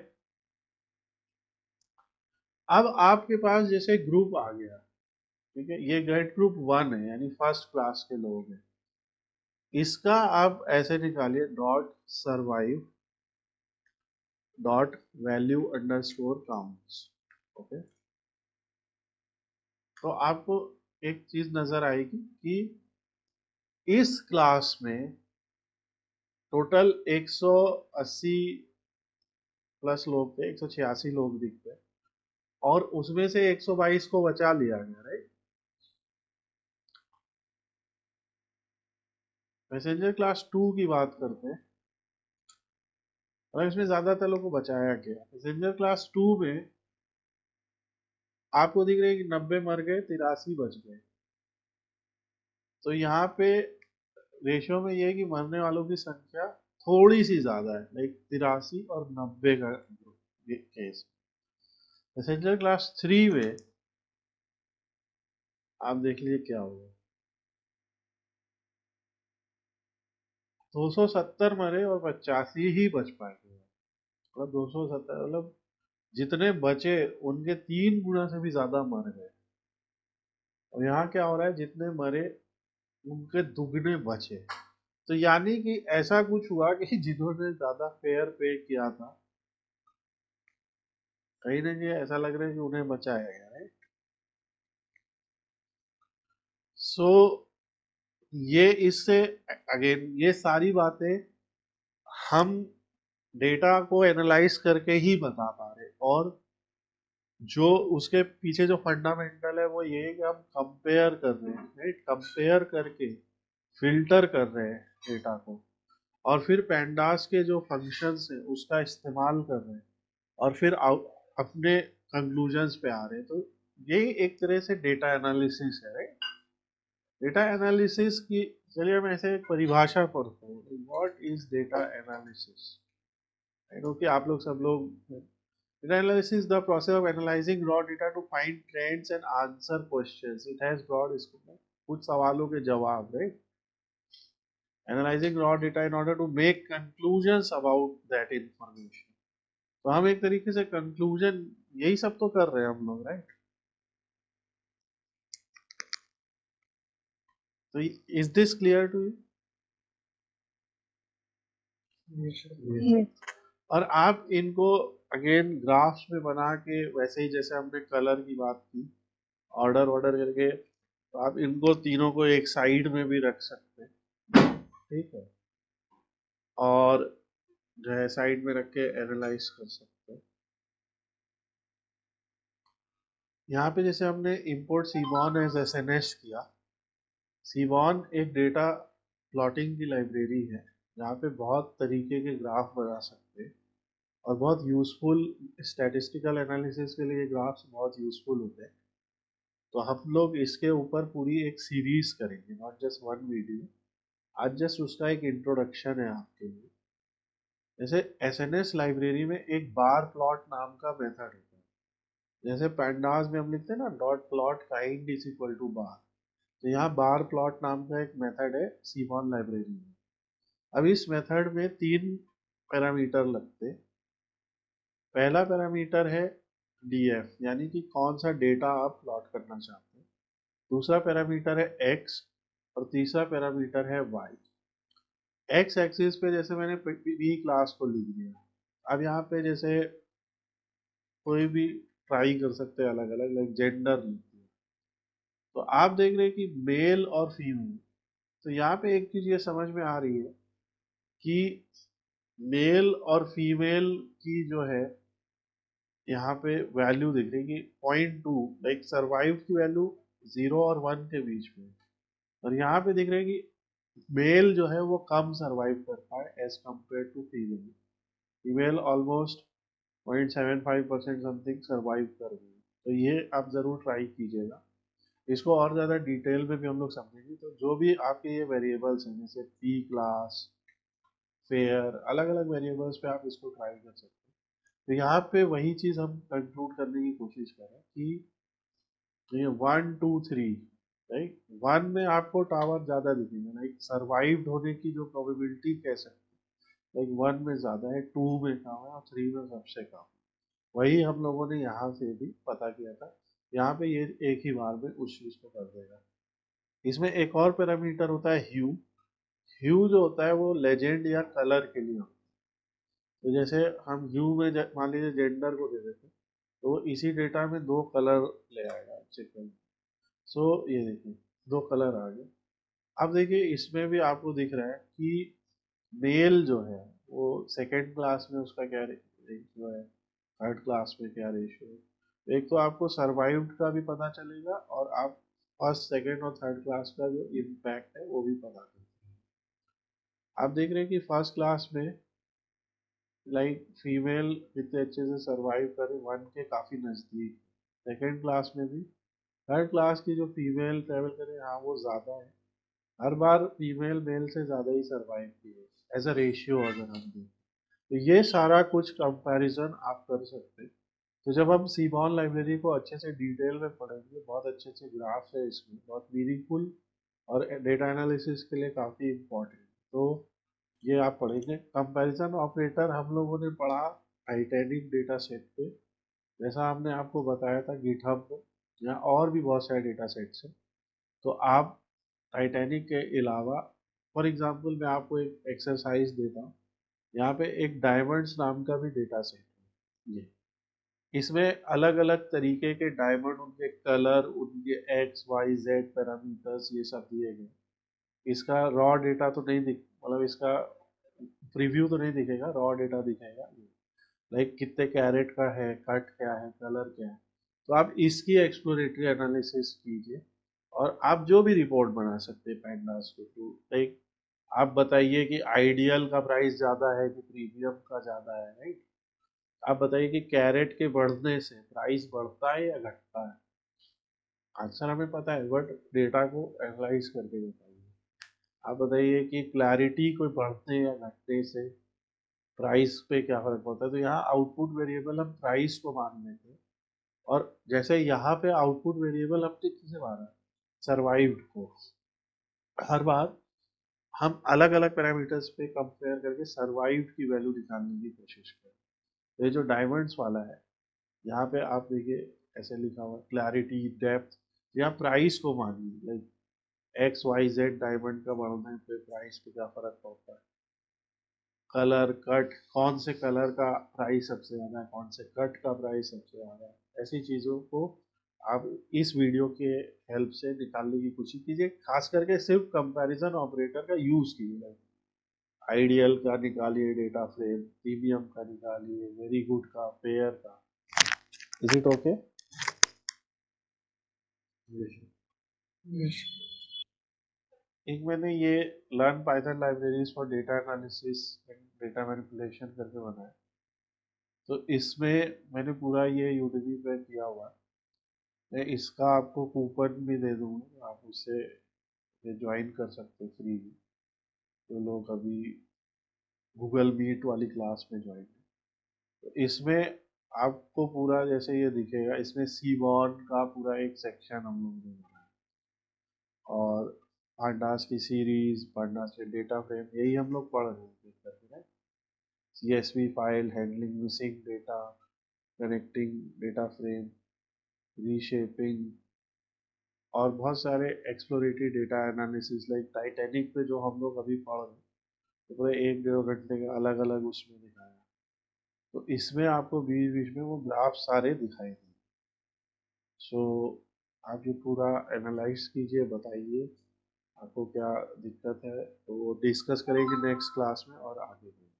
अब आपके पास जैसे ग्रुप आ गया, ठीक है, ये गेट ग्रुप 1 है, यानी फर्स्ट क्लास के लोग हैं। इसका आप ऐसे निकालिए, dot survive dot value underscore counts, okay. तो आपको एक चीज नजर आएगी कि इस क्लास में टोटल 180 प्लस लोग थे, 186 लोग दिखते, और उसमें से 122 को बचा लिया गया, राइट। पैसेंजर क्लास 2 की बात करते हैं, और इसमें ज्यादातर लोगों को बचाया गया। पैसेंजर क्लास 2 में आपको दिख रहा है कि 90 मर गए, 83 बच गए। तो यहाँ पे रेशियो में ये है कि मरने वालों की संख्या थोड़ी सी ज्यादा है, लाइक 83 और 90 का केस। पैसेंजर क्लास 3 में आप देख लीजिए क्या होगा, 270 मरे और 85 ही बच पाए, मतलब 270, मतलब जितने बचे उनके 3 गुना से भी ज्यादा मर गए। और यहाँ क्या हो रहा है, जितने मरे उनके दुगने बचे। तो यानी कि ऐसा कुछ हुआ कि जिन्होंने ज्यादा फेयर पे किया था, कहीं ना कहीं ऐसा लग रहा है कि उन्हें बचाया गया है। सो ये इससे, अगेन ये सारी बातें हम डेटा को एनालाइज करके ही बता पा रहे, और जो उसके पीछे जो फंडामेंटल है वो ये है कि हम कंपेयर कर रहे हैं, राइट, कंपेयर करके फिल्टर कर रहे हैं डेटा को, और फिर पैंडास के जो फंक्शंस हैं उसका इस्तेमाल कर रहे हैं, और फिर अपने कंक्लूजन्स पे आ रहे हैं। तो यही एक तरह से डेटा एनालिसिस है, राइट। डेटा एनालिसिस की चलिए मैं ऐसे एक परिभाषा पढ़ता हूँ, what is data analysis. I know कि आप लोग सब लोग, data analysis the process of analysing raw data to find trends and answer questions. It has broad scope, कुछ सवालों के जवाब, right. Analysing raw data in order to make conclusions about that information. तो हम एक तरीके से कंक्लूजन यही सब तो कर रहे हैं हम लोग, राइट। तो is this clear to you? Yes. और आप इनको अगेन ग्राफ्स में बना के, वैसे ही जैसे हमने कलर की बात की, ऑर्डर ऑर्डर करके, तो आप इनको तीनों को एक साइड में भी रख सकते हैं, ठीक है। और जो है साइड में रख के एनालाइज कर सकते हैं। यहाँ पे जैसे हमने इंपोर्ट सीबॉन एज एसएनएस किया। सीबॉन एक डेटा प्लॉटिंग की लाइब्रेरी है जहाँ पे बहुत तरीके के ग्राफ बना सकते हैं और बहुत यूजफुल स्टैटिस्टिकल एनालिसिस के लिए ग्राफ्स बहुत यूजफुल होते हैं। तो हम लोग इसके ऊपर पूरी एक सीरीज करेंगे, नॉट जस्ट वन वीडियो। आज जस्ट उसका एक इंट्रोडक्शन है आपके लिए। जैसे एसएनएस लाइब्रेरी में एक बार प्लॉट नाम का मेथड होता है। जैसे पैंडास में हम लिखते हैं ना, dot plot kind is equal to bar, तो यहाँ बार प्लॉट नाम का एक मेथड है सीबॉन लाइब्रेरी में। अब इस मेथड में 3 पैरामीटर लगते हैं। पहला पैरामीटर है डीएफ, यानी कि कौन सा डेटा आप प्लॉट करना चाहते हैं। दूसरा पैरामीटर है एक्स और तीसरा पैरामीटर है वाई। एक्स एक्सिस पे जैसे मैंने पी क्लास को लिख दिया। अब यहाँ पे जैसे कोई भी ट्राई कर सकते हैं अलग अलग, लाइक जेंडर लिख दिया। तो आप देख रहे हैं कि मेल और फीमेल। तो यहाँ पे एक चीज ये समझ में आ रही है कि मेल और फीमेल की जो है यहाँ पे वैल्यू दिख रही है कि 0.2, लाइक सर्वाइव की वैल्यू 0 और 1 के बीच में। और यहाँ पे दिख रहा है कि मेल जो है वो कम सर्वाइव कर पाए as compare to female. Female almost 0.75% something survive कर गई। तो ये आप जरूर ट्राई कीजिएगा। इसको और ज़्यादा डिटेल में भी हम लोग समझेंगे। तो जो भी आपके ये वेरिएबल्स हैं, जैसे पी क्लास, फेयर, अलग अलग वेरिएबल्स पे आप इसको ट्राई कर सकते हैं। तो यहाँ पे वही चीज़ हम कंक्लूड करने की कोशिश करें कि ये 1 2 3, राइट। 1 में आपको टावर ज़्यादा दिखेंगे, लाइक सर्वाइव्ड होने की जो प्रोबेबिलिटी कह सकते हैं, लाइक 1 में ज़्यादा है, 2 में कम है और 3 में सबसे कम। वही हम लोगों ने यहाँ से भी पता किया था। यहाँ पे ये एक ही बार में उस चीज़ को कर देगा। इसमें एक और पैरामीटर होता है ह्यू। ह्यू जो होता है वो लेजेंड या कलर के लिए होता है। तो जैसे हम ह्यू में मान लीजिए जेंडर को दे देते हैं, तो वो इसी डेटा में 2 कलर ले आएगा चिकन। सो ये देखिए 2 कलर आ गए। अब देखिए इसमें भी आपको दिख रहा है कि मेल जो है वो सेकेंड क्लास में उसका क्या रेशियो है, थर्ड क्लास में क्या रेशियो है। एक तो आपको सर्वाइव्ड का भी पता चलेगा और आप फर्स्ट सेकेंड और थर्ड क्लास का जो इम्पैक्ट है वो भी पता चलेगा। आप देख रहे हैं कि फर्स्ट क्लास में लाइक फीमेल कितने अच्छे से सर्वाइव करे, 1 के काफ़ी नज़दीक। सेकेंड क्लास में भी, थर्ड क्लास की जो फीमेल ट्रेवल करे, हाँ वो ज़्यादा है। हर बार फीमेल मेल से ज़्यादा ही सर्वाइव की है एज अ रेशियो अगर हम देखें। तो ये सारा कुछ कंपैरिजन आप कर सकते हैं। तो जब हम सीबॉन लाइब्रेरी को अच्छे से डिटेल में पढ़ेंगे, बहुत अच्छे अच्छे ग्राफ्स है इसमें, बहुत मीनिंगफुल और डेटा एनालिसिस के लिए काफ़ी इम्पोर्टेंट। तो ये आप पढ़ेंगे। कंपैरिजन ऑपरेटर हम लोगों ने पढ़ा टाइटैनिक डेटा सेट पे, जैसा हमने आपको बताया था गिटहब पे। यहाँ और भी बहुत सारे डेटा सेट्स हैं। तो आप टाइटैनिक के अलावा, फॉर एग्जांपल मैं आपको एक एक्सरसाइज देता हूँ। यहाँ पे एक डायमंड्स नाम का भी डेटा सेट है ये। इसमें अलग अलग तरीके के डायमंड, उनके कलर, उनके एक्स वाई जेड पैरामीटर्स ये सब दिए गए। इसका रॉ डेटा तो नहीं दिख, मतलब इसका प्रीव्यू तो नहीं दिखेगा, रॉ डेटा दिखेगा। लाइक कितने कैरेट का है, कट क्या है, कलर क्या है। तो आप इसकी एक्सप्लोरेटरी एनालिसिस कीजिए और आप जो भी रिपोर्ट बना सकते हैं पैंडास के थ्रू। लाइक आप बताइए कि आइडियल का प्राइस ज़्यादा है कि प्रीमियम का ज़्यादा है, राइट। आप बताइए कि कैरेट के बढ़ने से प्राइस बढ़ता है या घटता है। आंसर हमें पता है बट डेटा को एनालाइज करके बताइए। आप बताइए कि क्लैरिटी कोई बढ़ने या घटने से प्राइस पे क्या फर्क पड़ता है। तो यहाँ आउटपुट वेरिएबल हम प्राइस को मान लेते हैं, और जैसे यहाँ पे आउटपुट वेरिएबल हम किसे मान रहे हैं, सर्वाइव्ड को। हर बार हम अलग अलग पैरामीटर्स पे कंपेयर करके सर्वाइव्ड की वैल्यू निकालने की कोशिश करें। तो ये जो डायमंड्स वाला है, यहाँ पे आप देखिए ऐसे लिखा हुआ क्लैरिटी डेप्थ, यहाँ प्राइस को मानिए, like X Y Z diamond का बढ़ने पे प्राइस पे क्या फर्क पड़ता है। कलर कट, कौन से कलर का प्राइस सबसे ज़्यादा है, कौन से कट का प्राइस सबसे ज़्यादा है, ऐसी चीज़ों को आप इस वीडियो के हेल्प से निकालने की कोशिश कीजिए। खास करके सिर्फ कंपैरिजन ऑपरेटर का यूज़ कीजिए। आइडियल का निकालिए डेटा फ्रेम, प्रीमियम का निकालिए, वेरी गुड का, फेयर का। Is it okay? Yes. एक मैंने ये learn Python libraries for data analysis and data manipulation करके बनाया। तो इसमें मैंने पूरा ये यूडीमी पे किया हुआ है। मैं इसका आपको कूपन भी दे दूंगा, आप उससे ये ज्वाइन कर सकते हैं फ्री में। जो लोग अभी गूगल मीट वाली क्लास में ज्वाइन है, तो इसमें आपको पूरा जैसे ये दिखेगा, इसमें सीबॉन का पूरा एक सेक्शन हम लोग ने बनाया, और पांडास की सीरीज, पांडास के डेटा फ्रेम, यही हम लोग पढ़ रहे हैं। CSV file handling missing data, connecting data frame, reshaping, और बहुत सारे exploratory data analysis, like Titanic पे जो हम लोग अभी पढ़ रहे हैं, तो पूरे 1-1.5 घंटे का अलग अलग उसमें दिखाया। तो इसमें आपको बीच बीच में वो ग्राफ सारे दिखाई देंगे। सो आप ये पूरा एनालाइज कीजिए, बताइए आपको क्या दिक्कत है, तो वो डिस्कस करेंगे नेक्स्ट क्लास में और आगे भी।